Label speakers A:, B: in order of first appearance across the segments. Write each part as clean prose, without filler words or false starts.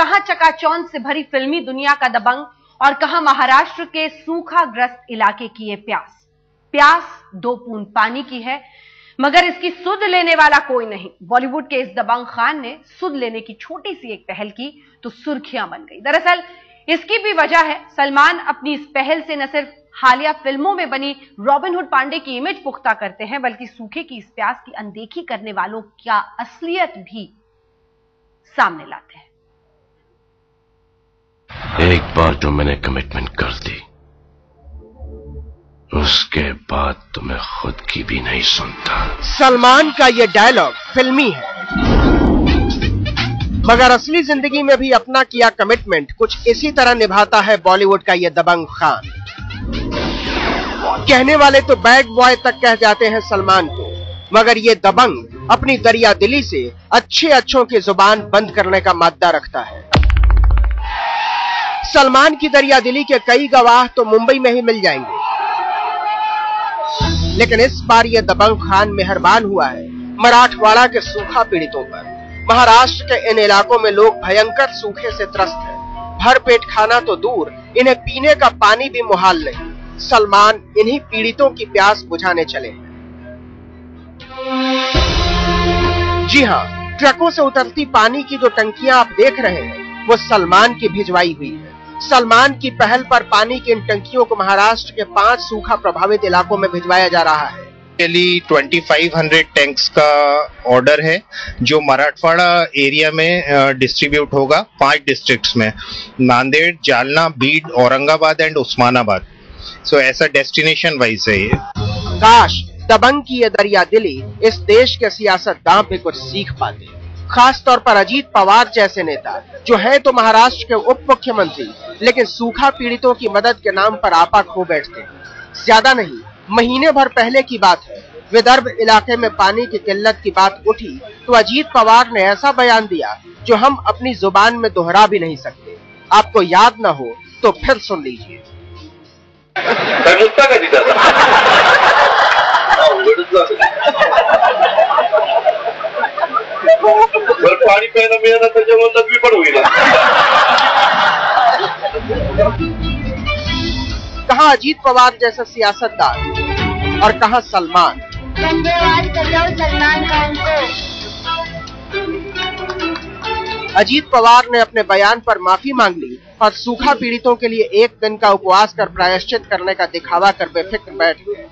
A: कहां चकाचौंध से भरी फिल्मी दुनिया का दबंग और कहां महाराष्ट्र के सूखाग्रस्त इलाके की ये प्यास। प्यास 2 बूंद पानी की है, मगर इसकी सुध लेने वाला कोई नहीं। बॉलीवुड के इस दबंग खान ने सुध लेने की छोटी सी एक पहल की तो सुर्खियां बन गई। दरअसल इसकी भी वजह है, सलमान अपनी इस पहल से न सिर्फ हालिया फिल्मों में बनी रॉबिन हुड पांडे की इमेज पुख्ता करते हैं, बल्कि सूखे की इस प्यास की अनदेखी करने वालों का असलियत भी सामने लाते हैं।
B: एक बार जो मैंने कमिटमेंट कर दी, उसके बाद तो मैं खुद की भी नहीं सुनता।
C: सलमान का ये डायलॉग फिल्मी है, मगर असली जिंदगी में भी अपना किया कमिटमेंट कुछ इसी तरह निभाता है बॉलीवुड का ये दबंग खान। कहने वाले तो बैड बॉय तक कह जाते हैं सलमान को, मगर ये दबंग अपनी दरिया दिली से अच्छों की जुबान बंद करने का मादा रखता है। सलमान की दरिया दिली के कई गवाह तो मुंबई में ही मिल जाएंगे, लेकिन इस बार ये दबंग खान मेहरबान हुआ है मराठवाड़ा के सूखा पीड़ितों पर। महाराष्ट्र के इन इलाकों में लोग भयंकर सूखे से त्रस्त हैं। भर पेट खाना तो दूर, इन्हें पीने का पानी भी मुहाल नहीं। सलमान इन्हीं पीड़ितों की प्यास बुझाने चले हैं। जी हां, ट्रकों से उतरती पानी की जो टंकियां आप देख रहे हैं, वो सलमान की भिजवाई हुई है। सलमान की पहल पर पानी की इन टंकियों को महाराष्ट्र के 5 सूखा प्रभावित इलाकों में भिजवाया जा रहा है।
D: 2500 टैंक्स का ऑर्डर है, जो मराठवाड़ा एरिया में डिस्ट्रीब्यूट होगा 5 डिस्ट्रिक्ट्स में, नांदेड़, जालना, बीड, औरंगाबाद एंड उस्मानाबाद। सो ऐसा डेस्टिनेशन वाइज है ये।
C: काश दबंग की ये दरिया दिली इस देश के सियासतदान भी कुछ सीख पाते, खास तौर पर अजीत पवार जैसे नेता, जो है तो महाराष्ट्र के उप मुख्यमंत्री, लेकिन सूखा पीड़ितों की मदद के नाम पर आपा खो बैठते हैं। ज्यादा नहीं, महीने भर पहले की बात है, विदर्भ इलाके में पानी की किल्लत की बात उठी तो अजीत पवार ने ऐसा बयान दिया जो हम अपनी जुबान में दोहरा भी नहीं सकते। आपको याद ना हो तो फिर सुन लीजिए।
E: पाणी प्यायला मिळालं त्याच्यामुळे लघवी पण होईल।
C: कहां अजीत पवार जैसा सियासतदान और कहां सलमान।
F: धन्यवाद सलमान खान को।
C: अजीत पवार ने अपने बयान पर माफी मांग ली और सूखा पीड़ितों के लिए 1 दिन का उपवास कर प्रायश्चित करने का दिखावा कर बेफिक्र बैठ गए।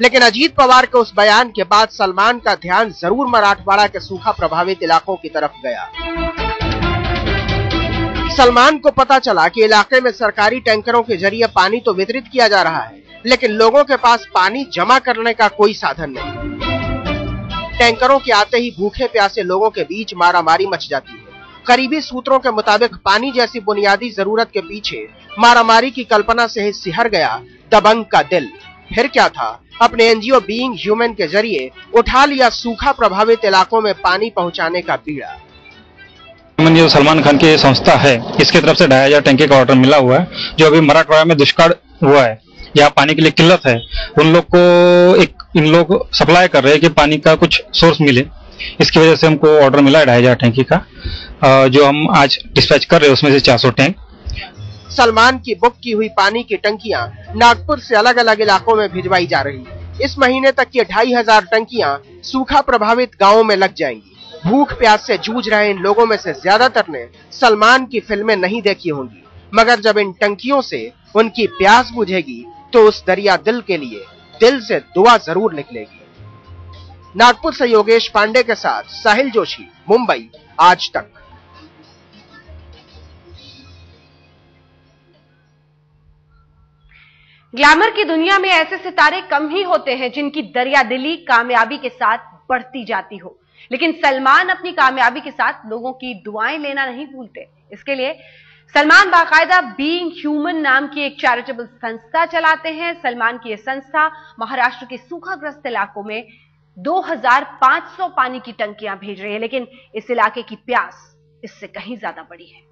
C: लेकिन अजीत पवार के उस बयान के बाद सलमान का ध्यान जरूर मराठवाड़ा के सूखा प्रभावित इलाकों की तरफ गया। सलमान को पता चला कि इलाके में सरकारी टैंकरों के जरिए पानी तो वितरित किया जा रहा है, लेकिन लोगों के पास पानी जमा करने का कोई साधन नहीं। टैंकरों के आते ही भूखे प्यासे लोगों के बीच मारामारी मच जाती है। करीबी सूत्रों के मुताबिक पानी जैसी बुनियादी जरूरत के पीछे मारामारी की कल्पना से ही सिहर गया दबंग का दिल। फिर क्या था, अपने एनजीओ बीइंग ह्यूमन के जरिए उठा लिया सूखा प्रभावित इलाकों में पानी पहुंचाने का बीड़ा।
G: जो सलमान खान की संस्था है, इसकी तरफ से 2500 टैंकी का ऑर्डर मिला हुआ है, जो अभी मराठवाड़ा में दुष्काल हुआ है, यहाँ पानी की लिए किल्लत है, उन लोग को इन लोग सप्लाई कर रहे हैं कि पानी का कुछ सोर्स मिले। इसकी वजह से हमको ऑर्डर मिला है 2500 टैंकी का, जो हम आज डिस्पैच कर रहे हैं, उसमें से 400 टैंक।
C: सलमान की बुक की हुई पानी की टंकियां नागपुर से अलग अलग इलाकों में भिजवाई जा रही है। इस महीने तक ये 2500 टंकियां सूखा प्रभावित गांवों में लग जाएंगी। भूख प्यास से जूझ रहे इन लोगों में से ज्यादातर ने सलमान की फिल्में नहीं देखी होंगी, मगर जब इन टंकियों से उनकी प्यास बुझेगी तो उस दरिया दिल के लिए दिल से दुआ जरूर निकलेगी। नागपुर से योगेश पांडे के साथ साहिल जोशी, मुंबई, आज तक।
A: ग्लैमर की दुनिया में ऐसे सितारे कम ही होते हैं जिनकी दरिया दिली कामयाबी के साथ बढ़ती जाती हो, लेकिन सलमान अपनी कामयाबी के साथ लोगों की दुआएं लेना नहीं भूलते। इसके लिए सलमान बाकायदा बीइंग ह्यूमन नाम की एक चैरिटेबल संस्था चलाते हैं। सलमान की यह संस्था महाराष्ट्र के सूखाग्रस्त इलाकों में 2500 पानी की टंकियां भेज रही है, लेकिन इस इलाके की प्यास इससे कहीं ज्यादा बड़ी है।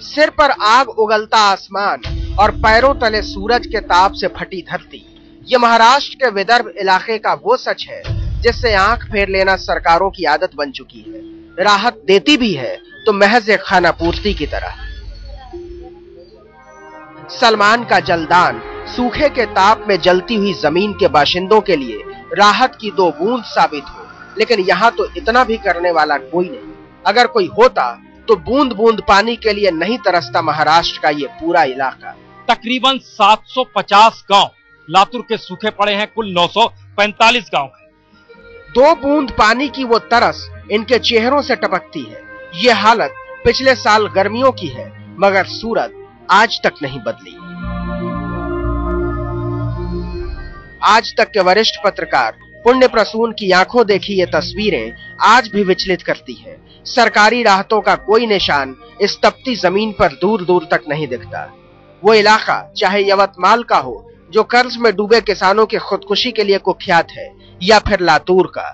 C: सिर पर आग उगलता आसमान और पैरों तले सूरज के ताप से फटी धरती, ये महाराष्ट्र के विदर्भ इलाके का वो सच है जिससे आंख फेर लेना सरकारों की आदत बन चुकी है। राहत देती भी है तो महज एक खाना पूर्ति की तरह। सलमान का जलदान सूखे के ताप में जलती हुई जमीन के बाशिंदों के लिए राहत की 2 बूंद साबित हो, लेकिन यहाँ तो इतना भी करने वाला कोई नहीं। अगर कोई होता तो बूंद बूंद पानी के लिए नहीं तरसता महाराष्ट्र का ये पूरा इलाका।
H: तकरीबन 750 गांव लातूर के सूखे पड़े हैं, कुल 945 गांव हैं।
C: 2 बूंद पानी की वो तरस इनके चेहरों से टपकती है। ये हालत पिछले साल गर्मियों की है, मगर सूरत आज तक नहीं बदली। आज तक के वरिष्ठ पत्रकार पुण्य प्रसून की आंखों देखी ये तस्वीरें आज भी विचलित करती हैं। सरकारी राहतों का कोई निशान इस तपती जमीन पर दूर दूर तक नहीं दिखता। वो इलाका चाहे यवतमाल का हो जो कर्ज में डूबे किसानों की खुदकुशी के लिए कुख्यात है, या फिर लातूर का।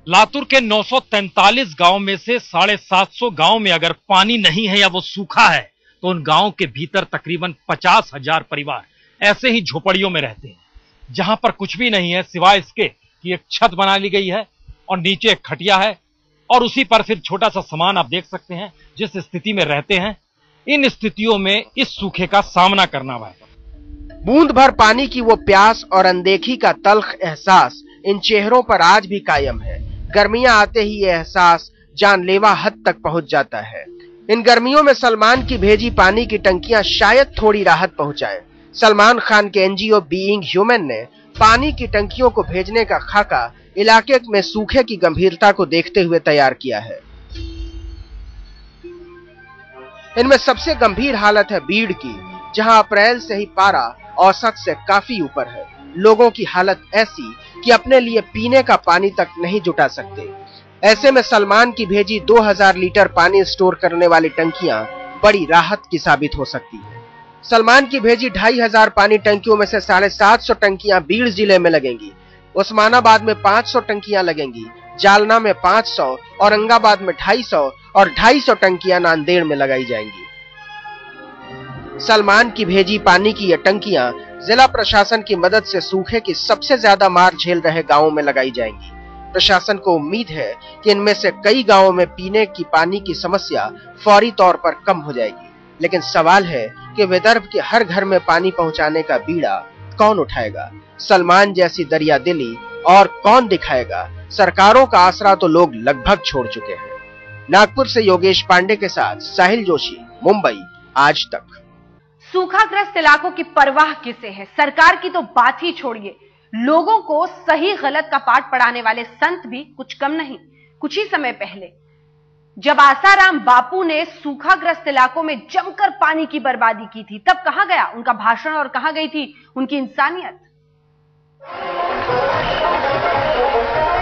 H: लातूर के 943 गांव में से 750 गांव में अगर पानी नहीं है या वो सूखा है तो उन गांव के भीतर तकरीबन 50,000 परिवार ऐसे ही झोपड़ियों में रहते हैं, जहां पर कुछ भी नहीं है सिवाय इसके कि एक छत बना ली गई है और नीचे एक खटिया है और उसी पर फिर छोटा सा सामान आप देख सकते हैं। जिस स्थिति में रहते हैं, इन स्थितियों में इस सूखे का सामना करना है।
C: बूंद भर पानी की वो प्यास और अनदेखी का तल्ख एहसास इन चेहरों पर आज भी कायम है। गर्मियां आते ही ये एहसास जानलेवा हद तक पहुंच जाता है। इन गर्मियों में सलमान की भेजी पानी की टंकियां शायद थोड़ी राहत पहुंचाएं। सलमान खान के एनजीओ बीइंग ह्यूमन ने पानी की टंकियों को भेजने का खाका इलाके में सूखे की गंभीरता को देखते हुए तैयार किया है। इनमें सबसे गंभीर हालत है बीड़ की, जहां अप्रैल से ही पारा औसत से काफी ऊपर है। लोगों की हालत ऐसी कि अपने लिए पीने का पानी तक नहीं जुटा सकते। ऐसे में सलमान की भेजी 2000 लीटर पानी स्टोर करने वाली टंकियां बड़ी राहत की साबित हो सकती है। सलमान की भेजी 2500 पानी टंकियों में से 750 टंकियां बीड़ जिले में लगेंगी, उस्मानाबाद में 500 टंकियां लगेंगी, जालना में 500, औरंगाबाद में 250 और 250 टंकियां नांदेड़ में लगाई जाएंगी। सलमान की भेजी पानी की ये टंकियां जिला प्रशासन की मदद से सूखे की सबसे ज्यादा मार झेल रहे गांवों में लगाई जाएंगी। प्रशासन को उम्मीद है कि इनमें से कई गांवों में पीने की पानी की समस्या फौरी तौर पर कम हो जाएगी। लेकिन सवाल है कि विदर्भ के हर घर में पानी पहुंचाने का बीड़ा कौन उठाएगा? सलमान जैसी दरिया दिली और कौन दिखाएगा? सरकारों का आसरा तो लोग लगभग छोड़ चुके हैं। नागपुर से योगेश पांडे के साथ साहिल जोशी, मुंबई, आज तक।
A: सूखाग्रस्त इलाकों की परवाह किसे है? सरकार की तो बात ही छोड़िए, लोगों को सही गलत का पाठ पढ़ाने वाले संत भी कुछ कम नहीं। कुछ ही समय पहले जब आसाराम बापू ने सूखाग्रस्त इलाकों में जमकर पानी की बर्बादी की थी, तब कहां गया उनका भाषण और कहां गई थी उनकी इंसानियत?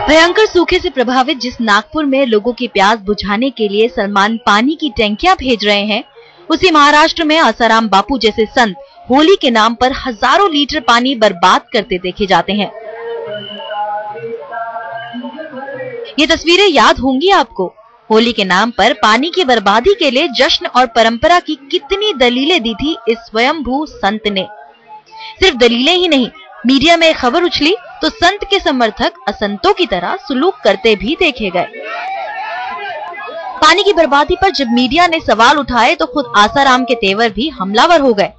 I: भयंकर सूखे से प्रभावित जिस नागपुर में लोगों की प्यास बुझाने के लिए सलमान पानी की टंकियां भेज रहे हैं, उसी महाराष्ट्र में आसाराम बापू जैसे संत होली के नाम पर हजारों लीटर पानी बर्बाद करते देखे जाते हैं। ये तस्वीरें याद होंगी आपको। होली के नाम पर पानी की बर्बादी के लिए जश्न और परंपरा की कितनी दलीलें दी थी इस स्वयंभू संत ने। सिर्फ दलीलें ही नहीं, मीडिया में खबर उछली तो संत के समर्थक असंतों की तरह सुलूक करते भी देखे गए। पानी की बर्बादी पर जब मीडिया ने सवाल उठाए तो खुद आसाराम के तेवर भी हमलावर हो गए।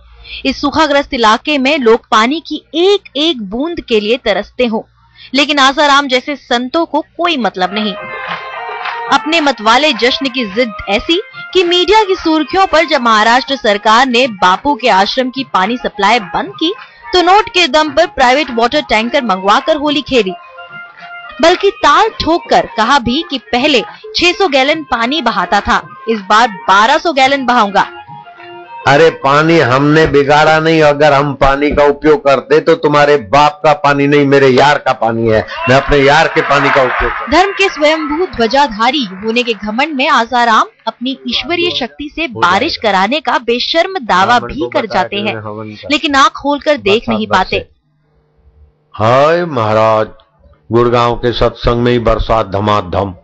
I: इस सूखाग्रस्त इलाके में लोग पानी की एक एक बूंद के लिए तरसते हो, लेकिन आसाराम जैसे संतों को कोई मतलब नहीं। अपने मत वाले जश्न की जिद ऐसी कि मीडिया की सुर्खियों पर जब महाराष्ट्र सरकार ने बापू के आश्रम की पानी सप्लाई बंद की तो नोट के दम पर प्राइवेट वाटर टैंकर मंगवाकर होली खेली। बल्कि ताल ठोक कर कहा भी कि पहले 600 गैलन पानी बहाता था, इस बार 1200 गैलन बहाऊंगा।
J: अरे पानी हमने बिगाड़ा नहीं, अगर हम पानी का उपयोग करते तो तुम्हारे बाप का पानी नहीं, मेरे यार का पानी है, मैं अपने यार के पानी का उपयोग करता।
I: धर्म के स्वयंभू ध्वजाधारी होने के घमंड में आसाराम अपनी ईश्वरीय शक्ति से बारिश कराने का बेशर्म दावा भी कर जाते हैं, लेकिन आंख खोलकर देख नहीं पाते।
J: हाय महाराज, गुड़गांव के सत्संग में ही बरसात धमाधम।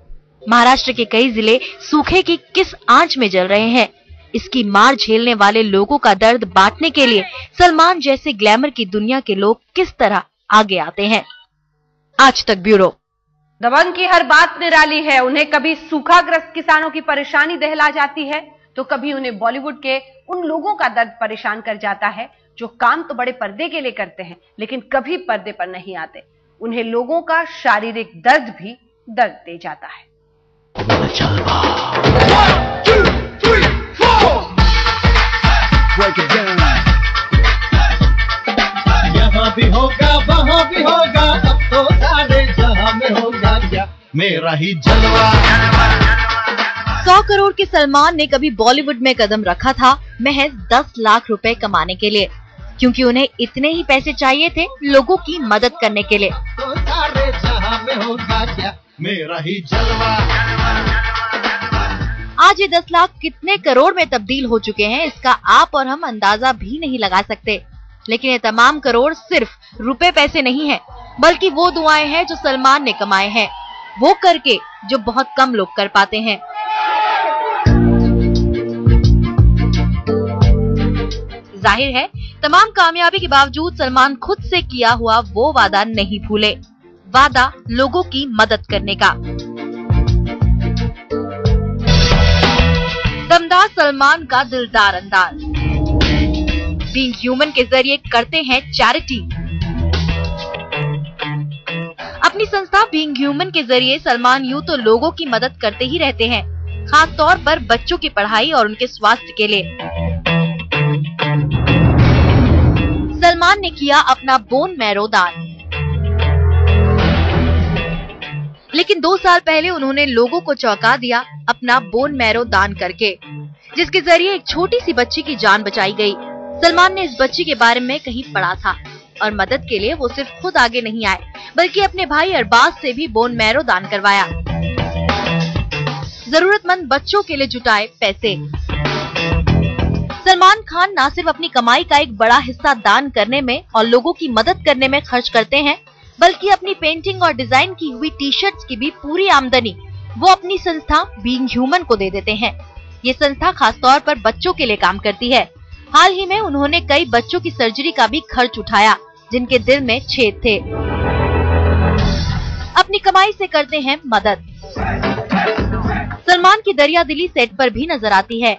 I: महाराष्ट्र के कई जिले सूखे की किस आंच में जल रहे हैं। इसकी मार झेलने वाले लोगों का दर्द बांटने के लिए सलमान जैसे ग्लैमर की दुनिया के लोग किस तरह आगे आते हैं। आज तक ब्यूरो।
A: दबंग की हर बात निराली है। उन्हें कभी सूखाग्रस्त किसानों की परेशानी दहला जाती है तो कभी उन्हें बॉलीवुड के उन लोगों का दर्द परेशान कर जाता है जो काम तो बड़े पर्दे के लिए करते हैं लेकिन कभी पर्दे पर नहीं आते। उन्हें लोगों का शारीरिक दर्द भी दर्द दे जाता है।
K: यहाँ भी होगा वहाँ भी होगा, अब तो सारे जहाँ में होगा क्या मेरा ही जलवा।
I: 100 करोड़ के सलमान ने कभी बॉलीवुड में कदम रखा था महज 10 लाख रुपए कमाने के लिए, क्योंकि उन्हें इतने ही पैसे चाहिए थे लोगों की मदद करने के लिए।
K: तो सारे जहाँ में होगा क्या मेरा ही जलवा।
I: आज ये 10 लाख कितने करोड़ में तब्दील हो चुके हैं इसका आप और हम अंदाजा भी नहीं लगा सकते। लेकिन ये तमाम करोड़ सिर्फ रुपए पैसे नहीं है, बल्कि वो दुआएं हैं जो सलमान ने कमाए हैं, वो करके जो बहुत कम लोग कर पाते हैं। जाहिर है तमाम कामयाबी के बावजूद सलमान खुद से किया हुआ वो वादा नहीं भूले, वादा लोगों की मदद करने का। दमदार सलमान का दिलदार अंदाज। बीइंग ह्यूमन के जरिए करते हैं चैरिटी। अपनी संस्था बीइंग ह्यूमन के जरिए सलमान यूं तो लोगों की मदद करते ही रहते हैं, खास तौर पर बच्चों की पढ़ाई और उनके स्वास्थ्य के लिए। सलमान ने किया अपना बोन मैरो दान, लेकिन 2 साल पहले उन्होंने लोगों को चौंका दिया अपना बोन मैरो दान करके, जिसके जरिए एक छोटी सी बच्ची की जान बचाई गई। सलमान ने इस बच्ची के बारे में कहीं पढ़ा था और मदद के लिए वो सिर्फ खुद आगे नहीं आए बल्कि अपने भाई अरबाज से भी बोन मैरो दान करवाया। जरूरतमंद बच्चों के लिए जुटाए पैसे। सलमान खान न सिर्फ अपनी कमाई का एक बड़ा हिस्सा दान करने में और लोगों की मदद करने में खर्च करते हैं, बल्कि अपनी पेंटिंग और डिजाइन की हुई टी शर्ट्स की भी पूरी आमदनी वो अपनी संस्था बीइंग ह्यूमन को दे देते हैं। ये संस्था खासतौर पर बच्चों के लिए काम करती है। हाल ही में उन्होंने कई बच्चों की सर्जरी का भी खर्च उठाया जिनके दिल में छेद थे। अपनी कमाई से करते हैं मदद। सलमान की दरियादिली सेट पर भी नजर आती है।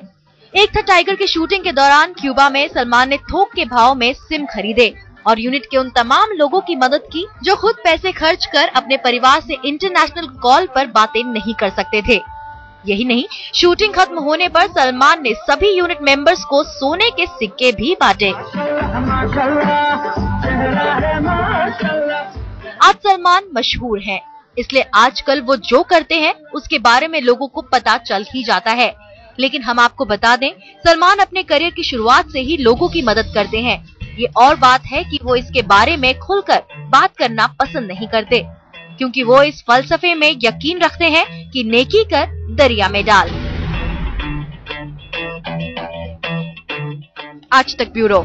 I: एक था टाइगर की शूटिंग के दौरान क्यूबा में सलमान ने थोक के भाव में सिम खरीदे और यूनिट के उन तमाम लोगों की मदद की जो खुद पैसे खर्च कर अपने परिवार से इंटरनेशनल कॉल पर बातें नहीं कर सकते थे। यही नहीं, शूटिंग खत्म होने पर सलमान ने सभी यूनिट मेंबर्स को सोने के सिक्के भी बांटे। आज सलमान मशहूर हैं, इसलिए आजकल वो जो करते हैं उसके बारे में लोगों को पता चल ही जाता है। लेकिन हम आपको बता दें, सलमान अपने करियर की शुरुआत से ही लोगों की मदद करते हैं। ये और बात है कि वो इसके बारे में खुलकर बात करना पसंद नहीं करते, क्योंकि वो इस फलसफे में यकीन रखते हैं कि नेकी कर दरिया में डाल। आज तक ब्यूरो।